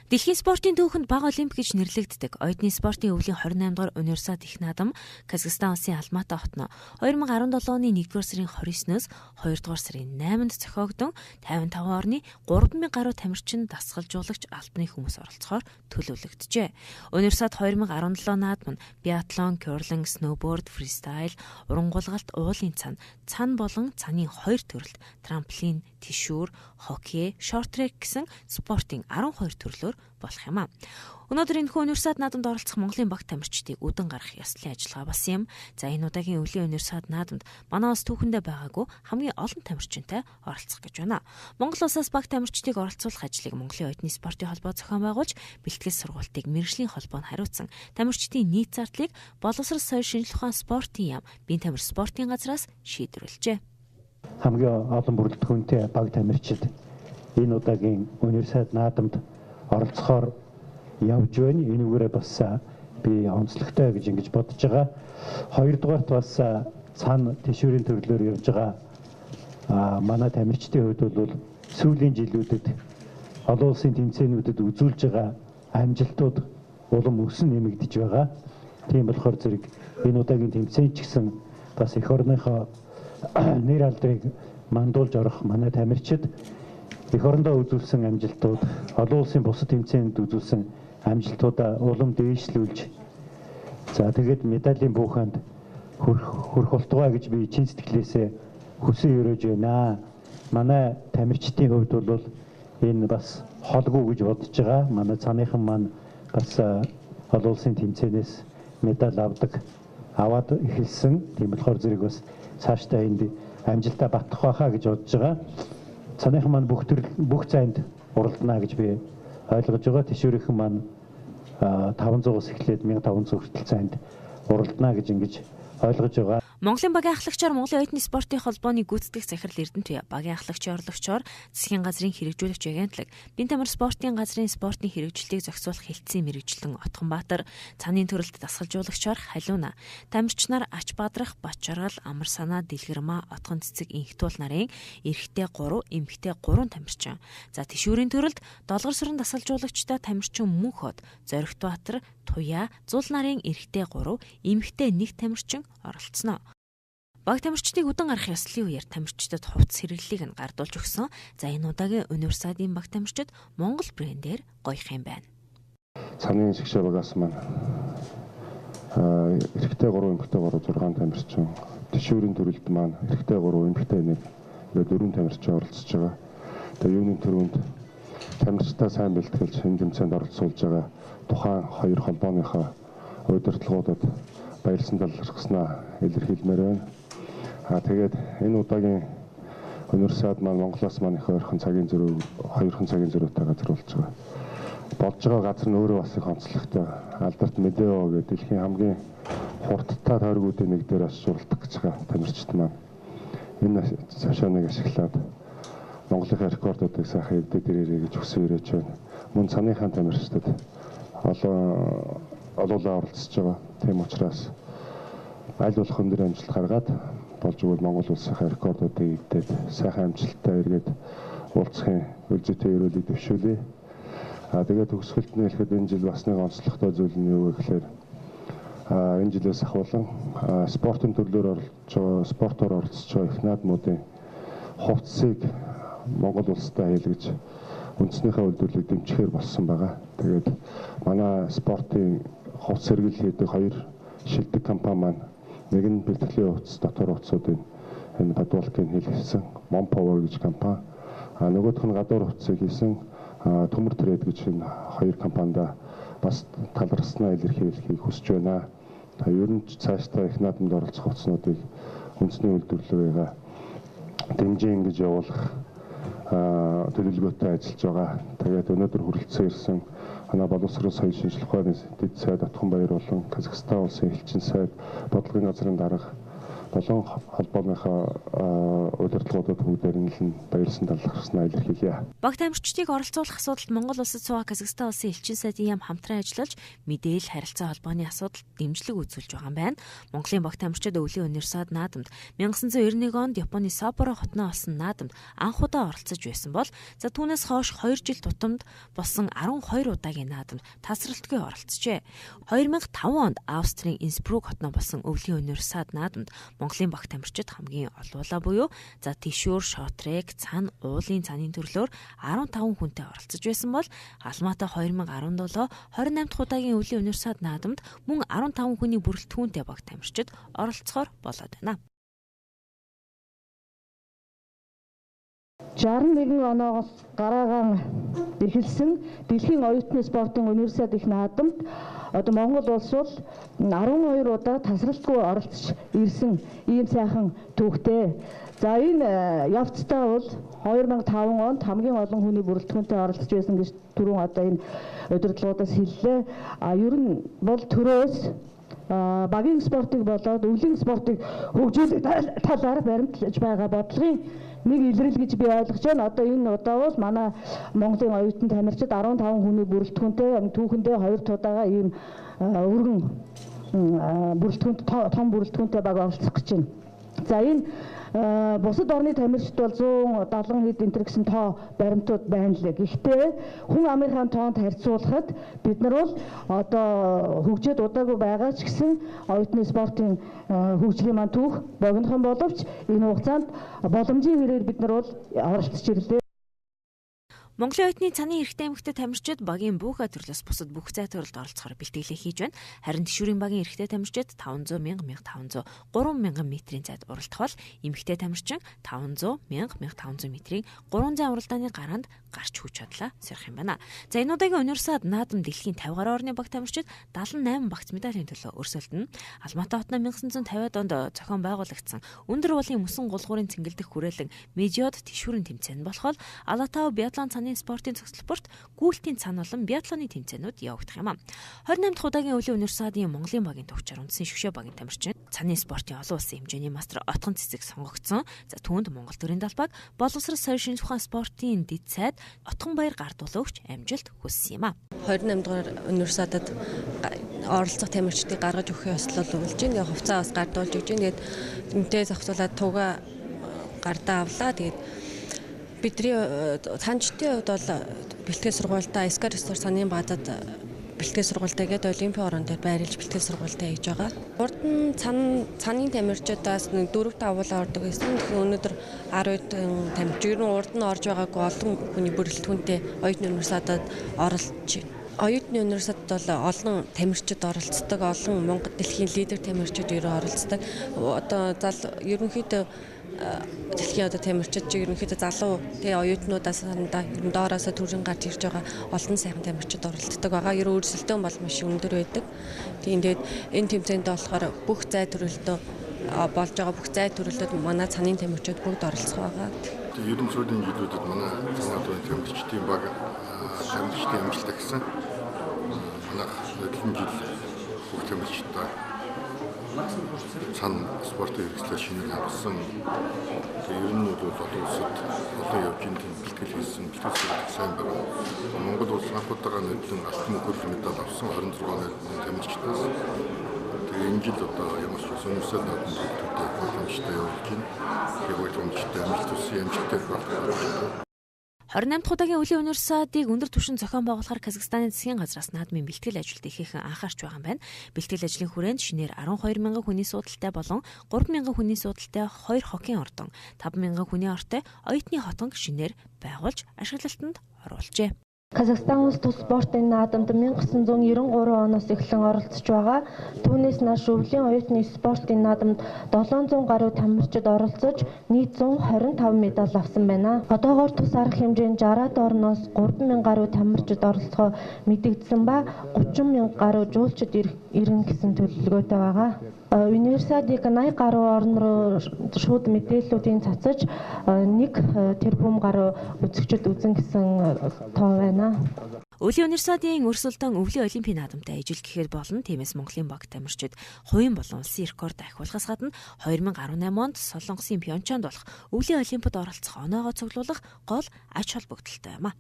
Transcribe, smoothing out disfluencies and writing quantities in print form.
Дэлхийн спортын түүхэнд бага олимп гэж нэрлэгддэг оюутны спортын өвлийн 28 дугаар универсиад их наадам Казахстан улсын Алматы хотно 2017 оны 1-р сарын 29-ноос 2-р сарын 8-нд зохиогдсон 55 орны 3000 гаруй тамирчин, дасгалжуулагч, албаны хүмүүс оролцохоор төлөвлөгдөжээ. Универсиад 2017 наадам нь биатлон, кёрлинг, сноуборд, фристайл, урангуулгалт, уулын цан болон цаны 2 төрөлт, трамплин, тишүүр, хоккей, шорт-трек гэсэн спортын 12 төрлөөр болох юм а. Өнөөдөр энэхүү универсиад наадамд оролцох Монголын багт тамирчдыг үдэн гаргах ёслолын ажиллагаа болсон юм. За энэ удаагийн өвлийн универсиад наадамд манай улс түүхэндээ байгаагүй хамгийн олон тамирчинтай оролцох гэж байна. Монгол улсаас багт тамирчдыг оролцуулах ажлыг Монголын оюутны спортын холбоо зохион байгуулж, бэлтгэл сургалтыг мэргэжлийн холбоо нь хариуцсан. Тамирчдын нийт зардлыг боловсрол соёл шинжилгээ ухаан спортын яам, биеийн тамир спортын газраас шийдвэрлэжээ. Хамгийн олон бүрэлдэхүүнтэй баг тамирчид энэ удаагийн универсиад наадамд оролцохоор явж байна. Энүүгээрээ бас би онцлогтой гэж ингэж бодож байгаа. Хоёрдугаарт бас цаана тишүүрийн төрлөөр явж байгаа манай тамирчдын хувьд бол сүүлийн жилүүдэд олон улсын тэмцээнүүдэд үзүүлж байгаа амжилтууд улам өсөн нэмэгдэж байгаа. Тийм болохоор зэрэг энэ удаагийн тэмцээн ч гэсэн бас эх орныхоо нэр алдрыг мандуулж орох манай тамирчид эх орондоо үзүүлсэн амжилтууд, олон улсын бусад тэмцээнд үзүүлсэн амжилтуудаа улам дээшлүүлж, за тэгээд медалийн бууханд хүрэх болтугай гэж би чин сэтгэлээсээ хүсэн өрөөж байна. Манай тамирчдын хувьд бол энэ бас холгүй гэж бодож байгаа. Манай цааныхан маань бас олон улсын тэмцээнээс медаль аваад эхэлсэн. Тийм болохоор зэрэг бас цаашдаа энд амжилтаа батах байхаа гэж бодож байгаа. Цааныхан маань бүх зайд уралдана гэж би ойлгож байгаа. Тишүүрийнхэн маань 500-аас эхлээд 1500 хүртэл зайд уралдана гэж ингэж ойлгож байгаа. Монголын багийн ахлагчаар Монголын оюутны спортын холбооны гүйцэтгэх захирал Эрдэнэтуяа, багийн ахлагчийн орлогчоор засгийн газрын хэрэгжүүлэгч агентлаг, биеийн тамир спортын газрын спортын хэрэгжилтийг зохицуулах хэлтсийн мэргэжлэн Отгонбаатар, цааны төрөлт дасгалжуулагчаар Халиуна, тамирчнаар Ач Бадрах, Бачаргал, Амар санаа, Дэлгэрмаа, Отгон цэцэг инхтүүл нарын эрэгтэй 3, эмэгтэй 3 тамирчин. За тишүүрийн төрөлд Долгор сүрэн дасгалжуулагчтай тамирчин Мөнхөд, Зоригт Баатар, Туяа, Зул нарын эрэгтэй 3, эмэгтэй 1 тамирчин оролцсноо. Баг тамирчдыг үдэн гарах ёслолын үеэр тамирчдад хувцас хэрэглэлийг нь гардуулж өгсөн. За энэ удаагийн универсиадын баг тамирчид Монгол брэндээр гоёх юм байна. Цааны шигшээ багаас маань эрэгтэй 3, эмэгтэй 3, 6 тамирчин, тишүүрийн төрөлд маань эрэгтэй 3, эмэгтэй 1, ингээд 4 тамирчин оролцож байгаа. Тэгээ юуны төрөнд тамирчдаа сайн бэлтгэлж энэ тэмцээнд оролцуулж байгаа тухайн хоёр холбооныхоо удирдлагуудад баярлсан талархснаа илэрхийлмээр байна. Тэгээд энэ удаагийн универсиад маань Монголоос маань их ойрхон цагийн зөрүү, 2 цагийн зөрүүтэй газар болж байгаа. Болж байгаа газар нь өөрөө бас их онцлогтой. Алдарт Медео гэдэг дэлхийн хамгийн хурдтай тойргуудын нэг дээр ашиглах гэж байгаа тамирчид маань энэ цаашааныг ашиглаад Монголын рекордуудыг сайхан эвдээд ирээрэй гэж хүсэн ирэж байна. Мөн цаныхаа тамирчдад олоолаа оролцож байгаа. Тийм учраас аль болох өндөр амжилт гаргаад болж өгвөл Монгол улсынхаа рекордуудыг эвдээд сайхан амжилттай эргээд уулзахын үлжитэй өрөөлийг дэвшүүлье. Тэгээд төгсгөлд нь хэлэхэд энэ жил бас нэг онцлогтой зүйл нь юу гэхээр энэ жилээс ахуулан спортын төрлөөр спортоор оролцож байгаа их наадмуудын хувцсыг Монгол улстай хийлгэж үндэснийхээ үйлдвэрлэлийг дэмжихээр болсон байгаа. Тэгээд манай спортын хувцс хэрэглэл хийдэг 2 шилдэг компани маань нэг нь бэлтгэлийн хувцас дотор хувцсуудын энэ Бадуулкын хийлгэсэн Monpower гэж компани, нөгөөх нь гадуур хувцсыг хийсэн Төмөр Трейд гэж энэ 2 компанид бас талархснаа илэрхийлэхийг хүсэж байна. Ер нь цаашдаа их наадамд оролцох хувцснуудыг үндэсний үйлдвэрлэлээ дэмжин гэж явуулах төлөвлөгөөтэй ажиллаж байгаа. Тэгээд өнөөдөр хүрэлцэн ирсэн манай боловсрол соёл шинжилгээ ухааны дэд сайд Отгонбаяр болон Казахстан улсын элчин сайд бодлогын газрын дарга долоон холбооныхоо удирдлагуудад бүгдээр нь баярлсан талархснаа илэрхийлье. Багт амьдарчдыг оролцуулах асуудалд Монгол улсад суугаа Казахстан улсын элчин сайдын яам хамтран ажиллаж мэдээлэл харилцаа холбооны асуудалд дэмжлэг үзүүлж байгаа юм байна. Монголын багт амьдарчид өвлийн универсиад наадамд 1991 онд Японы Саппоро хотноо олсон наадамд анх удаа оролцож байсан бол за түүнээс хойш 2 жил тутамд болсон 12 удаагийн наадамд тасралтгүй оролцжээ. 2005 онд Австрийн Инсбрук хотноо болсон өвлийн универсиад наадамд Монголын багт амьдарчид хамгийн олуулаа буюу за тишүүр, шотрек, цан, уулын цанын төрлөөр 15 хүнтэй оролцож байсан бол Алматай 2017 28 дахь удаагийн өвлийн универсиад наадамд мөн 15 хүний бүрэлдэхүүнтэй багт амьдарчид оролцохоор болоод байна. 61 оноос гараагаан эхэлсэн дэлхийн оюутны спортын универсиад их наадамд одоо Монгол улс бол 12 удаа тасралтгүй оролцож ирсэн ийм сайхан түүхтэй. За энэ явцтай бол 2005 онд хамгийн олон хүний бүрэлдэхүүнтэй оролцож байсан гэж түрүүн одоо энэ удирдлагуудаас хэллээ. Ер нь бол төрөөс багийн спортыг болоод өвлийн спортыг хөгжүүлэх талаар баримтлаж байгаа бодлогын нэг илрэл гэж би ойлгож байна. Одоо энэ удаа бол манай Монголын оюутан тамирчид 15 хүний бүрэлдэхүүнтэй түүхэндээ 2 удаагаа ийм өргөн бүрэлдэхүүнт том бүрэлдэхүүнтэй баг оролцох гэж байна. За энэ бусад орны тамирчид бол 170 хэд энэ гэсэн тоо баримтууд байна лээ. Гэхдээ хүн амынхаа тоонд харьцуулахад бид нар бол одоо хөгжөөд удаагүй байгаа ч гэсэн оюутны спортын хөгжлийн маань түүх богинохон боловч энэ хугацаанд боломжийн хэрээр бид нар бол оролцож ирлээ. Монголын оюутны цаны эрэгтэй эмэгтэй тамирчид багийн бүхэн төрлөөс бусад бүх зай төрөлд оролцохоор бэлтгэлээ хийж байна. Харин тишүүрийн багийн эрэгтэй тамирчид 500 мянга 1500 3000 метрийн зайд уралдах бол эмэгтэй тамирчин 500 мянга 1500 метрийн 3 зай уралдааны гараанд гарч хүч чадлаа сэрх юм байна. За энэ удаагийн универсиад наадам дэлхийн 50 гаруй орны баг тамирчид 78 багц медалийн төлөө өрсөлдөн. Алматай хотноо 1950-ад онд зохион байгуулагдсан өндөр уулын мөсөн гулгуурын цэнгэлдэх хүрээлэн медиод тишүүрийн тэмцээн болох Алатау биатлон спортын цогцлборт гүйлтийн цан болон биатлоны тэмцээнүүд явагдах юм а. 28 дахь удаагийн өвлийн универсиадын Монголын багийн төвчээр үндсэн шгшөө багийн тамирчин цаны спортын олон улсын хэмжээний мастер отгон цэцэг сонгогдсон. За түүнд Монгол төрийн далбаг боловсрол сойр шинж ухаан спортын дэд сайд Отгон баяр гардуулагч амжилт хүссэн юм а. 28 дугаар универсиадад оролцох тамирчдыг гаргаж өгөхөөр ёслол өгүүлж байна. Хувцаа бас гардуулж өгч байна. Тэгээд үнтэй зохицуулаад туга гардаа авлаа. Тэгээд бидний цаанчдын хувьд бол бэлтгэл сургуультай Эскар ресурс санын баазад бэлтгэл сургуультай гэдэг Олимпийн орон дээр байрлаж бэлтгэл сургуультай хийж байгаа. Урд нь цанын тамирчдаас 4-5 уулаа ордог гэсэн. Тэгэхээр өнөөдөр 10 тамирч ер нь урд нь орж байгаагүй олон хүний бүрэлдэхүүнтэй оюутны универсиадад оролцож байна. Оюутны универсиадад бол олон тамирчид оролцдог, олон Монгол дэлхийн лидер тамирчид оролцдог. Одоо ерөнхийдөө дэлхийн одоо тамирчид чи ерөнхийдөө залуу тэгээ оюутнуудаас сандаа ер нь доороос төрийн гарч ирж байгаа олон сайхан тамирчид оролцдог байгаа. Ер нь өрсөлдөөн бол маш өндөр байдаг. Тэгээд энэ тэмцээнд болохоор бүх зай төрөлтөө болж байгаа бүх зай төрөлтөд манай цанын тамирчид бүгд оролцох байгаа. Тэгээд ерөн сүүлийн жилүүдэд манай цанын тамирчдын баг тамирчдын амжилт гэсэн манай хэдэн жил бүх тамирчдаа цан спортын хэрэгслээр шинээр хангасан. Тэгээд ер нь бол олон улсад олон явжин бэлтгэл хийсэн бэлтгэл сайн байна. Монгол улс анхудараа нэрлэн алтан мөнгөөр медаль авсан 26 тамирчдаас тэгээд энэ жил одоо ямар ч универсиад наадамд төлөвтэй боломжтой явуулж байна. Тэгээд боломжтой амжилт хүсье амжилттай байна. 28 дахь удаагийн өвлийн универсиадыг өндөр түвшин зохион байгуулахаар Казахстаны засгийн газраас наадмын бэлтгэл ажилд ихээхэн анхаарч байгаа юм байна. Бэлтгэл ажлын хүрээнд шинээр 12,000 хүний суудалтай болон 3,000 хүний суудалтай 2 хоккейн ордон, 5,000 хүний ортой оюутны хотонг шинээр байгуулж ашиглалтанд оруулжээ. Казахстан улс тус спортын наадамд 1993 оноос эхлэн оролцож байгаа. Түүнээс нааш өвлийн оюутны спортын наадамд 700 гаруй тамирчид оролцож нийт 125 медаль авсан байна. Одоогоор тус арга хэмжээнд 60-аад орноос 3,000 гаруй тамирчид оролцохоо мэдэгдсэн ба 30,000 гаруй жуулчид ирнэ гэсэн төлөвлөгөөтэй байгаа. Универсиадыг 80 гаруй орн руу шууд мэдээллүүдийн цацаж 1 тэрбум гаруй үзэгчид үзэн гэсэн тоо байна. Өвлийн универсиадын өрсөлдөөн өвлийн олимпийн наадамтай ижил гэхэд болно. Тиймээс Монголын баг тамирчид хувийн болон улсын рекорд ахиулахаас гадна 2018 онд Солонгосын Пьончанд болох өвлийн олимпиад оролцох оноогоо цуглуулах гол ач холбогдолтой юм а.